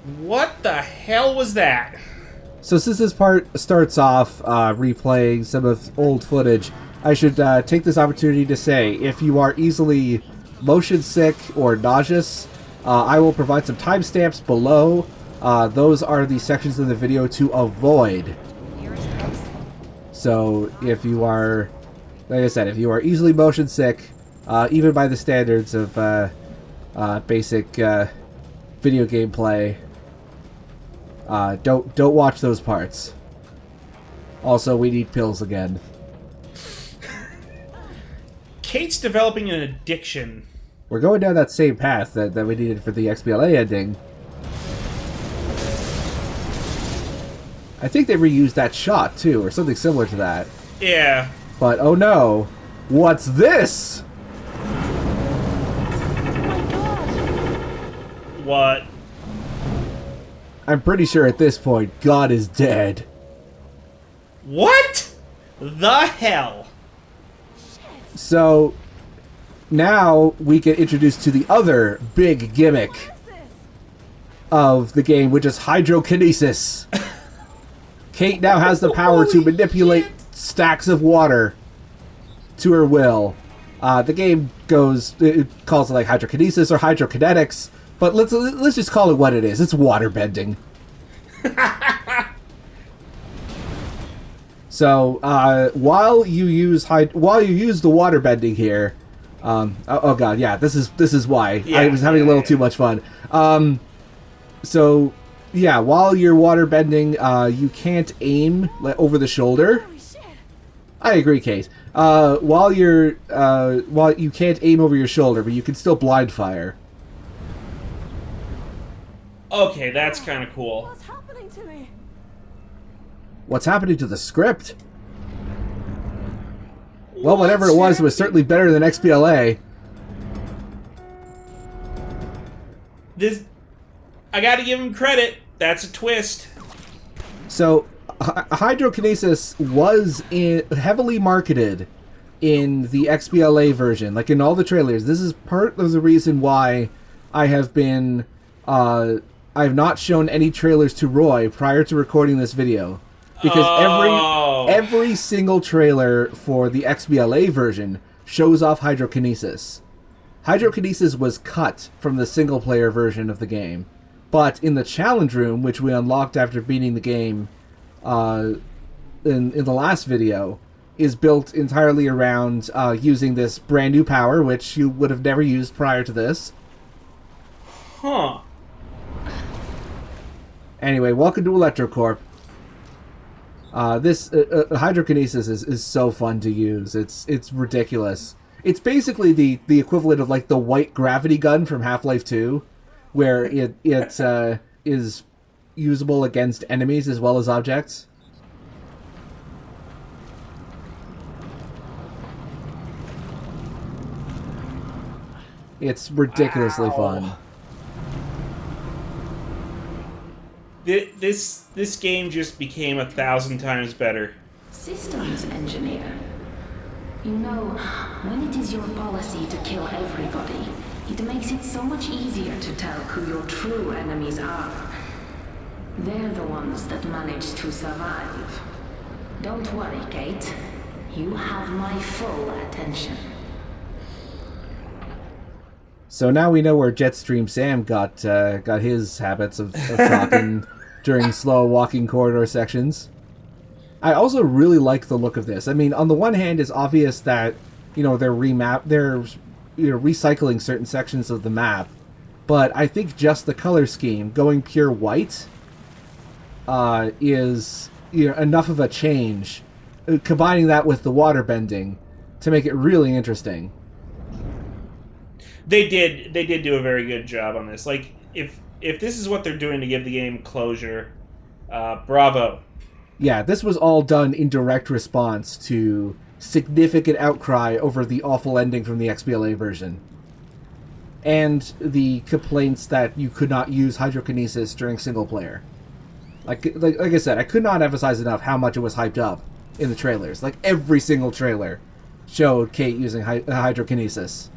What the hell was that? So since this part starts off replaying some of old footage, I should take this opportunity to say, if you are easily motion sick or nauseous, I will provide some timestamps below. Those are the sections of the video to avoid. So if you are, like I said, if you are easily motion sick, even by the standards of basic video game play, don't watch those parts. Also, we need pills again. Kate's developing an addiction. We're going down that same path that we needed for the XBLA ending. I think they reused that shot, too, or something similar to that. Yeah. But, oh no. What's this? Oh my god! What? I'm pretty sure at this point, God is dead. What the hell? So, now we get introduced to the other big gimmick of the game, which is hydrokinesis. Kate now has the power to manipulate stacks of water to her will. The game calls it like hydrokinesis or hydrokinetics, but let's just call it what it is. It's water bending. So while you use the water bending here, oh god, yeah, this is why I was having a little too much fun. So yeah, while you're water bending, you can't aim over the shoulder. I agree, Kate. While you can't aim over your shoulder, but you can still blind fire. Okay, that's kind of cool. What's happening to me? What's happening to the script? Well, whatever it was certainly better than XBLA. I gotta give him credit. That's a twist. So, hydrokinesis was heavily marketed in the XBLA version, like in all the trailers. This is part of the reason why I have been, I have not shown any trailers to Roy prior to recording this video. Because every single trailer for the XBLA version shows off hydrokinesis. Hydrokinesis was cut from the single-player version of the game. But in the challenge room, which we unlocked after beating the game in the last video, is built entirely around using this brand new power, which you would have never used prior to this. Huh. Anyway, welcome to ElectroCorp. This hydrokinesis is so fun to use. It's ridiculous. It's basically the equivalent of like the white gravity gun from Half-Life 2, where it is usable against enemies as well as objects. It's ridiculously fun. This game just became 1,000 times better. Systems engineer. You know, when it is your policy to kill everybody, it makes it so much easier to tell who your true enemies are. They're the ones that manage to survive. Don't worry, Kate. You have my full attention. So now we know where Jetstream Sam got his habits of talking during slow walking corridor sections. I also really like the look of this. I mean, on the one hand, it's obvious that they're recycling certain sections of the map, but I think just the color scheme, going pure white, is enough of a change. Combining that with the water bending to make it really interesting. They did do a very good job on this. Like, if this is what they're doing to give the game closure, bravo. Yeah, this was all done in direct response to significant outcry over the awful ending from the XBLA version. And the complaints that you could not use hydrokinesis during single player. Like I said, I could not emphasize enough how much it was hyped up in the trailers. Like, every single trailer showed Kate using hydrokinesis.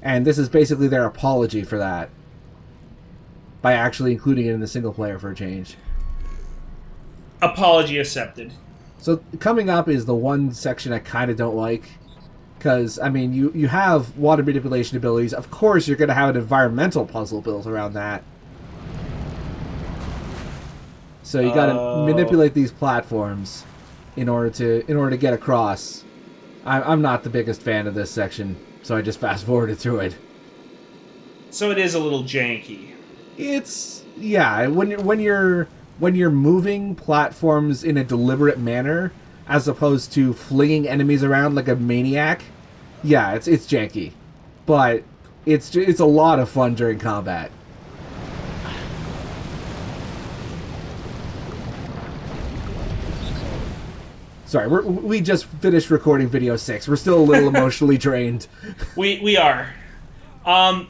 And this is basically their apology for that, by actually including it in the single player for a change. Apology accepted. So coming up is the one section I kind of don't like. Because, I mean, you have water manipulation abilities. Of course, you're going to have an environmental puzzle built around that. So you got to manipulate these platforms in order to get across. I'm not the biggest fan of this section, so I just fast forwarded through it. So it is a little janky. It's when you're moving platforms in a deliberate manner, as opposed to flinging enemies around like a maniac. Yeah, it's janky, but it's a lot of fun during combat. Sorry, we just finished recording video 6. We're still a little emotionally drained. We are. Can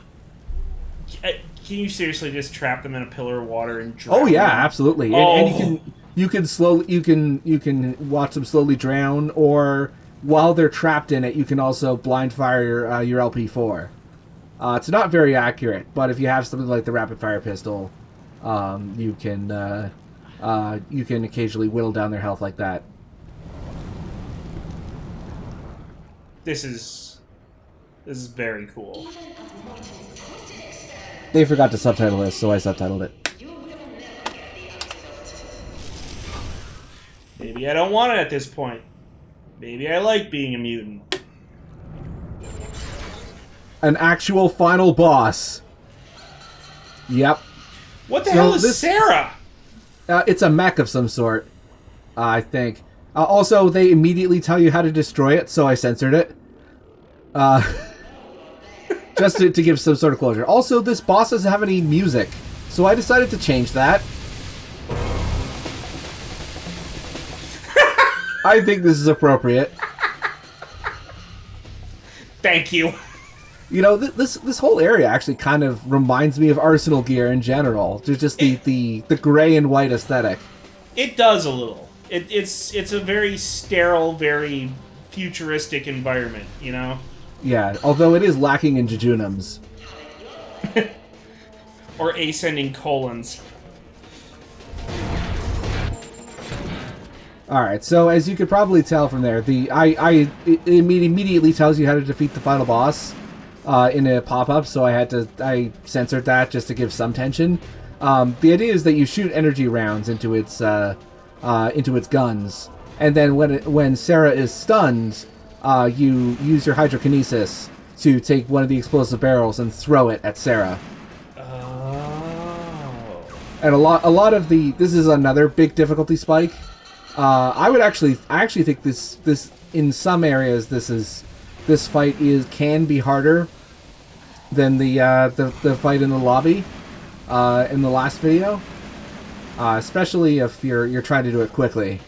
you seriously just trap them in a pillar of water and drown Oh yeah, them? absolutely. Oh. And you can watch them slowly drown, or while they're trapped in it, you can also blind fire your LP4. It's not very accurate, but if you have something like the rapid fire pistol, you can occasionally whittle down their health like that. This is very cool. They forgot to subtitle this, so I subtitled it. Maybe I don't want it at this point. Maybe I like being a mutant. An actual final boss. Yep. What the hell is Sarah? It's a mech of some sort, I think. Also, they immediately tell you how to destroy it, so I censored it. Just to give some sort of closure. Also, this boss doesn't have any music, so I decided to change that. I think this is appropriate. Thank you. You know, this whole area actually kind of reminds me of Arsenal gear in general. There's just the gray and white aesthetic. It does a little. It's a very sterile, very futuristic environment, you know? Yeah, although it is lacking in jejunums. Or ascending colons. Alright, so as you could probably tell from there, it immediately tells you how to defeat the final boss in a pop-up, so I censored that just to give some tension. The idea is that you shoot energy rounds into its guns, and then when Sarah is stunned, you use your hydrokinesis to take one of the explosive barrels and throw it at Sarah. Oh. And a lot of this is another big difficulty spike. I actually think this in some areas this fight can be harder than the fight in the lobby in the last video, especially if you're trying to do it quickly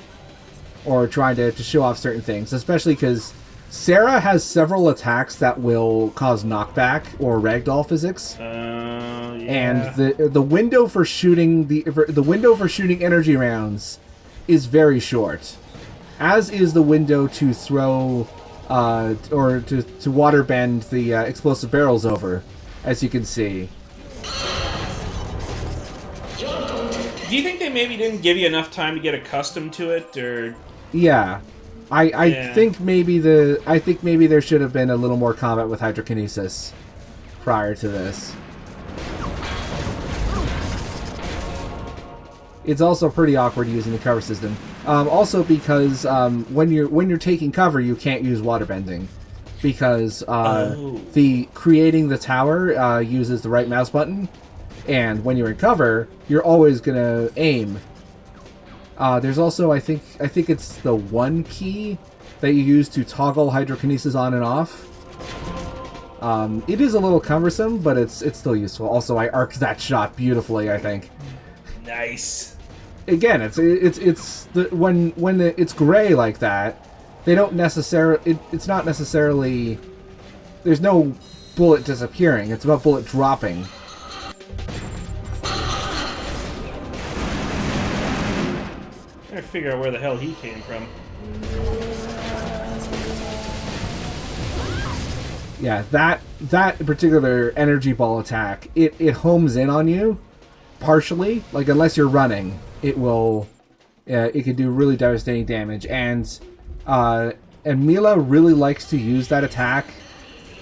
or trying to show off certain things, especially because Sarah has several attacks that will cause knockback or ragdoll physics. Yeah. And the window for shooting the window for shooting energy rounds is very short, as is the window to throw or to waterbend the explosive barrels over, as you can see. Do you think they maybe didn't give you enough time to get accustomed to it, or? Yeah, I think maybe there should have been a little more combat with hydrokinesis prior to this. It's also pretty awkward using the cover system. Also because when you're taking cover, you can't use waterbending, because the creating the tower uses the right mouse button, and when you're in cover, you're always gonna aim. There's also I think it's the 1 key that you use to toggle hydrokinesis on and off. It is a little cumbersome, but it's still useful. Also, I arced that shot beautifully, I think. Nice. Again, when it's gray like that, they don't necessarily. It's not necessarily. There's no bullet disappearing. It's about bullet dropping. I figure out where the hell he came from. Yeah, that that particular energy ball attack, it homes in on you partially. Like, unless you're running, it will. It can do really devastating damage, and Mila really likes to use that attack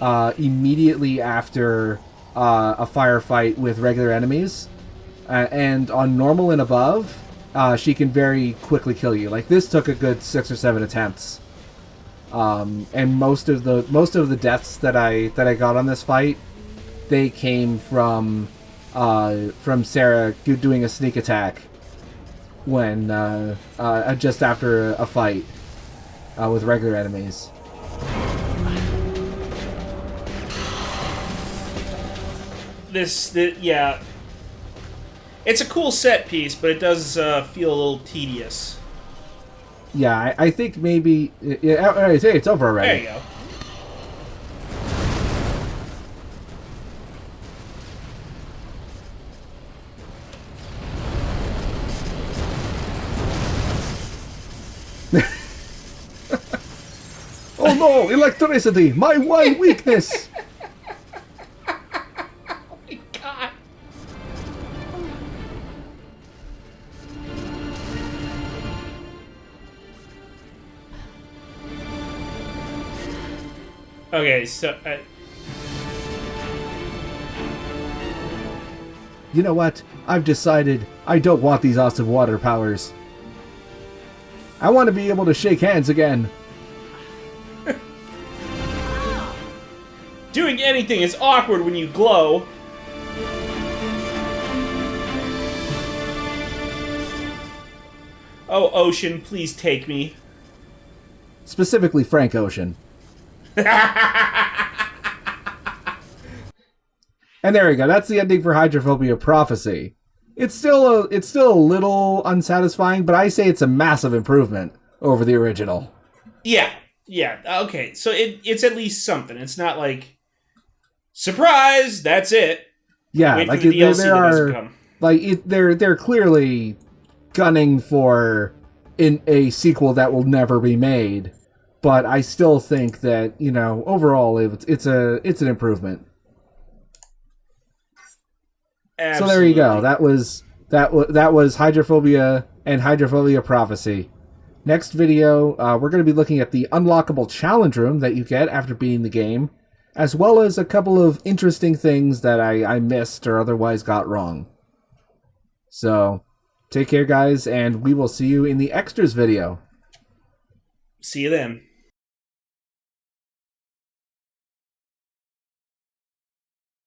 immediately after a firefight with regular enemies, and on normal and above, she can very quickly kill you. Like, this took a good 6 or 7 attempts, and most of the deaths that I got on this fight, they came from Sarah doing a sneak attack when just after a fight with regular enemies. Yeah, it's a cool set piece, but it does feel a little tedious. Yeah, I think maybe. Yeah, I say it's over already. There you go. Oh no, electricity! My one weakness! Oh my god. Okay, so... You know what? I've decided I don't want these awesome water powers. I want to be able to shake hands again. Doing anything is awkward when you glow. Oh, Ocean, please take me. Specifically Frank Ocean. And there we go. That's the ending for Hydrophobia Prophecy. It's still a little unsatisfying, but I say it's a massive improvement over the original. Yeah, okay. So it's at least something. It's not like... Surprise! That's it. Yeah, wait like for the DLC there that doesn't are come. like they're clearly gunning for a sequel that will never be made, but I still think that, you know, overall it's an improvement. Absolutely. So there you go. That was Hydrophobia and Hydrophobia Prophecy. Next video, we're going to be looking at the unlockable challenge room that you get after beating the game, as well as a couple of interesting things that I missed or otherwise got wrong. So, take care, guys, and we will see you in the extras video. See you then.